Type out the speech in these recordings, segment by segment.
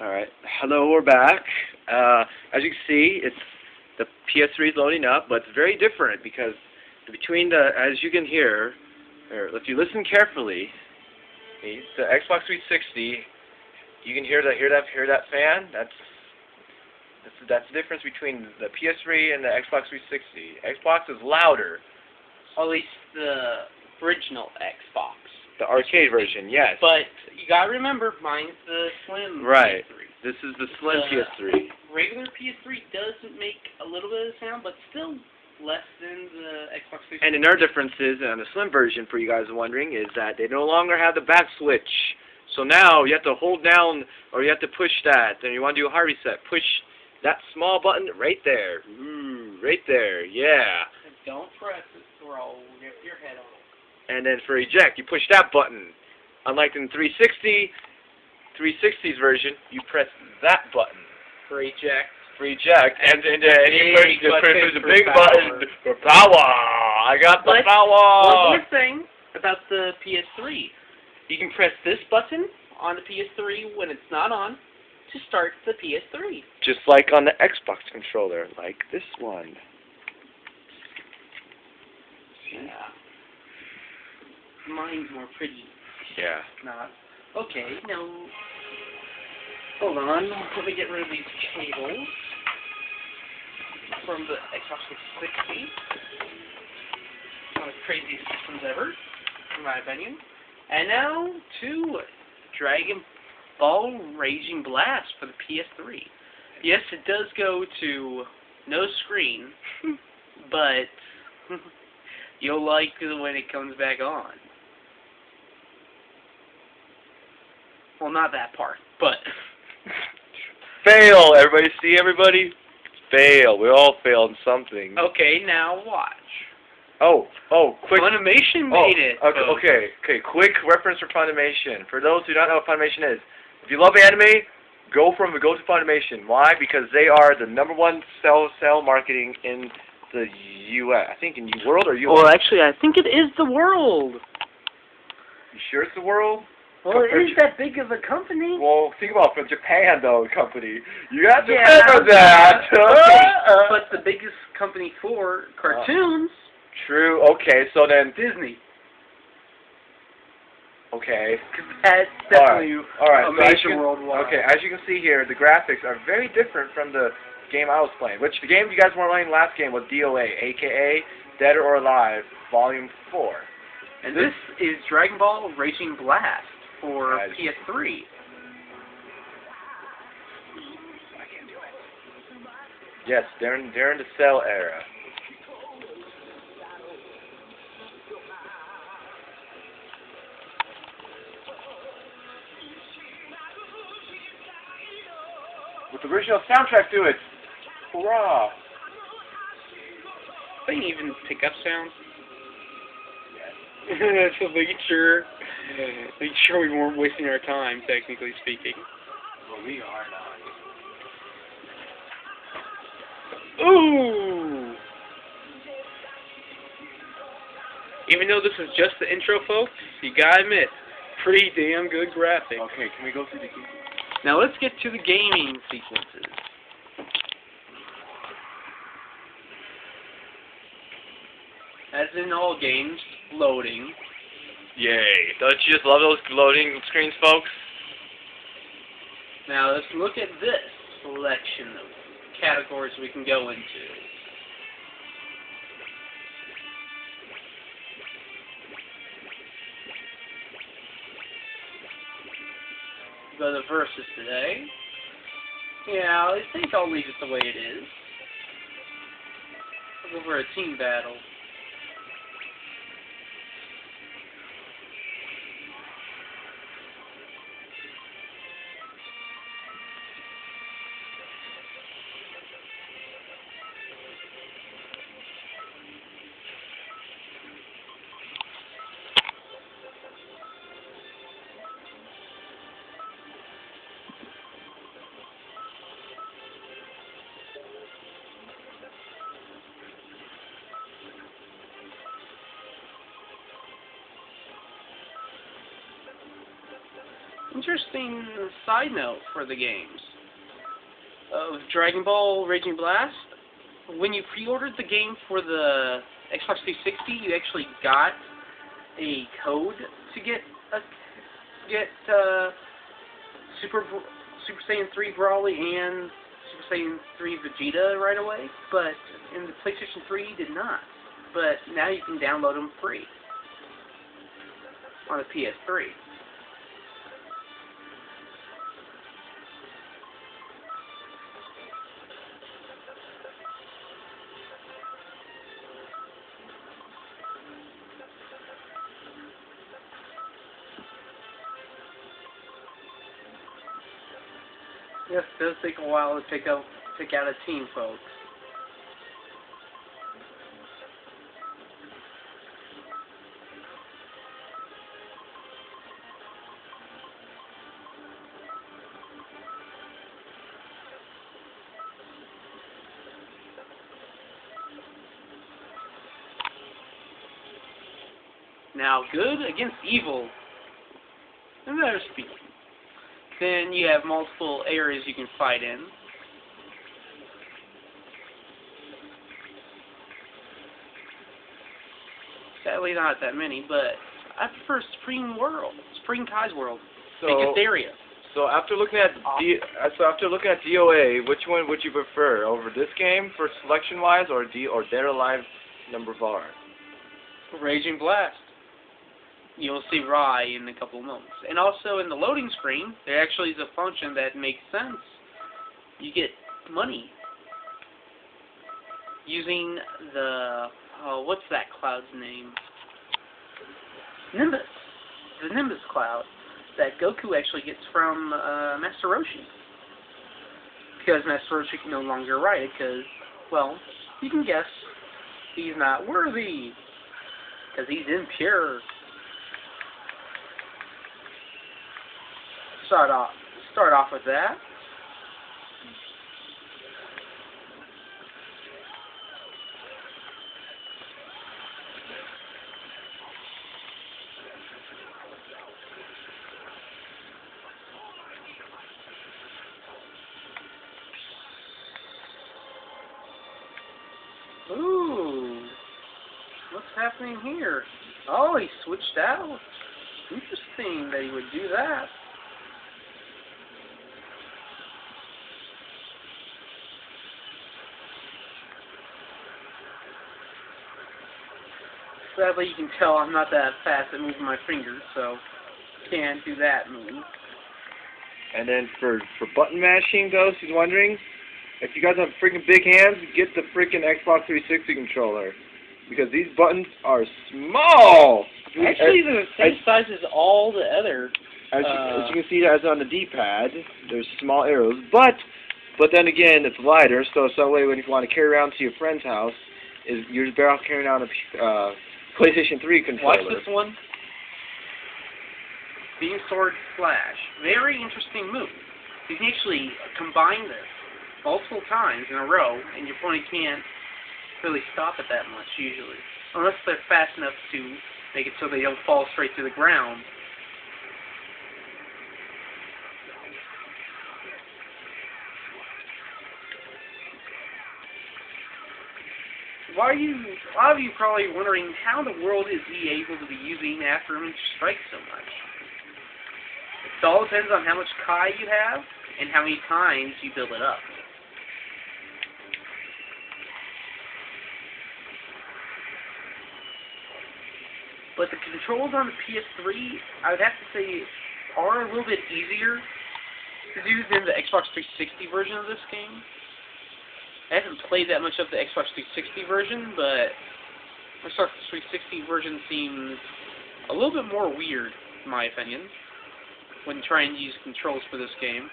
Alright, hello, we're back. As you can see, it's the PS3 is loading up, but it's very different because as you can hear, or if you listen carefully, the Xbox 360, you can hear that fan. That's the difference between the PS3 and the Xbox 360. Xbox is louder. At least the original Xbox. The arcade version, yes. But you gotta remember, mine's the slim right. PS3. This is the slim PS3. Regular PS3 doesn't make a little bit of sound, but still less than the Xbox 360. And another difference is, on the slim version, for you guys wondering, is that they no longer have the back switch. So now you have to hold down, or you have to push that. And you want to do a hard reset, push that small button right there. Ooh, right there, yeah. And don't press it, or I'll rip your head off. And then for eject, you push that button. Unlike in 360's version, you press that button. For eject. For eject, and you push the big button for power. I got the power. One more thing about the PS3. You can press this button on the PS3 when it's not on to start the PS3. Just like on the Xbox controller, like this one. Yeah. Mine's more pretty. Yeah. Not. Okay, now, hold on. Let me get rid of these cables from the Xbox 360. One of the craziest systems ever, in my opinion. And now to Dragon Ball Raging Blast for the PS3. Yes, it does go to no screen, but you'll like it when it comes back on. Well, not that part, but... Fail! Everybody see everybody? Fail. We all failed something. Okay, now watch. Oh, quick. Funimation made it. Okay, quick reference for Funimation. For those who don't know what Funimation is, if you love anime, go to Funimation. Why? Because they are the #1 cell marketing in the U.S. I think in the world or U.S. Well, actually, I think it is the world. You sure it's the world? Well, it is that big of a company. Well, think about it from Japan, though, company. You have to remember that. Okay. But the biggest company for cartoons. True. Okay, so then Disney. Okay. That's definitely all right. a major worldwide. Okay, as you can see here, the graphics are very different from the game I was playing. Which the game you guys were playing last game was DOA, aka Dead or Alive, Volume 4. And this is Dragon Ball Raging Blast for PS3. I can't do it. Yes, during the Cell era. With the original soundtrack to it. Hurrah! They even pick up sounds. Yes. So making sure we weren't wasting our time, technically speaking. Well, we are not. Ooh! Even though this is just the intro, folks, you gotta admit, pretty damn good graphics. Okay, can we go through the game? Now let's get to the gaming sequences. As in all games, loading. Yay. Don't you just love those loading screens, folks? Now let's look at this selection of categories we can go into. Go to versus today. Yeah, I think I'll leave it the way it is. I'll go for a team battle. Interesting side note for the games of Dragon Ball Raging Blast. When you pre-ordered the game for the Xbox 360, you actually got a code to get Super Saiyan 3 Brawly and Super Saiyan 3 Vegeta right away, but in the PlayStation 3 you did not. But now you can download them free on the PS3. Yes, it does take a while to pick out a team, folks. Now, good against evil. In matter of speaking. Then you have multiple areas you can fight in. Sadly, not that many, but I prefer Supreme Kai's World. Biggest area. So after looking at DOA, which one would you prefer over this game for selection-wise, or Dead or Alive #4? Raging Blast. You'll see Rai in a couple of moments. And also in the loading screen, there actually is a function that makes sense. You get money using the, what's that cloud's name? Nimbus. The Nimbus cloud that Goku actually gets from Master Roshi. Because Master Roshi can no longer ride it because, well, you can guess, he's not worthy. Because he's impure. Start off with that. Ooh, what's happening here? Oh, he switched out. Interesting that he would do that. Sadly, you can tell I'm not that fast at moving my fingers, so can't do that move. And then for button mashing, those who's wondering, if you guys have freaking big hands, get the freaking Xbox 360 controller, because these buttons are small. Actually, they're the same size as all the other. As you can see, as on the D-pad, there's small arrows, but then again, it's lighter, so some way when you want to carry around to your friend's house, you're better off carrying around a PlayStation 3 controller. Watch this one. Beam Sword Flash. Very interesting move. You can actually combine this multiple times in a row, and your opponent can't really stop it that much, usually. Unless they're fast enough to make it so they don't fall straight to the ground. A lot of you probably wondering how in the world is he able to be using Afternoon Strike so much. It all depends on how much Kai you have and how many times you build it up. But the controls on the PS3, I would have to say, are a little bit easier to do than the Xbox 360 version of this game. I haven't played that much of the Xbox 360 version, but the Xbox 360 version seems a little bit more weird, in my opinion, when trying to use controls for this game.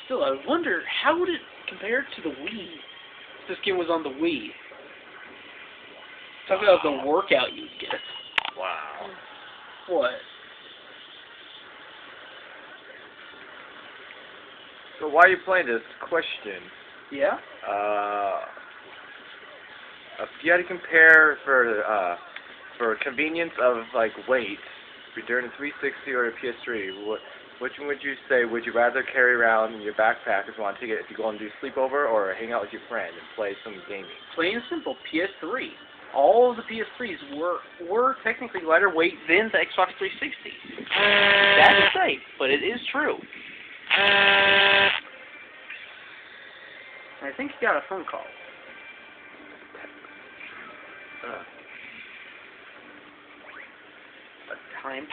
Still, I wonder, how would it compare to the Wii if this game was on the Wii? Talk about the workout you'd get. Wow. What? So why are you playing this? Question. Yeah? if you had to compare for convenience of like weight, during a 360 or a PS3, which one would you say would you rather carry around in your backpack if you want to take it if you go and do sleepover or hang out with your friend and play some gaming? Plain and simple, PS3. All of the PS3s were technically lighter weight than the Xbox 360. Sad to say, but it is true. I think you got a phone call. Time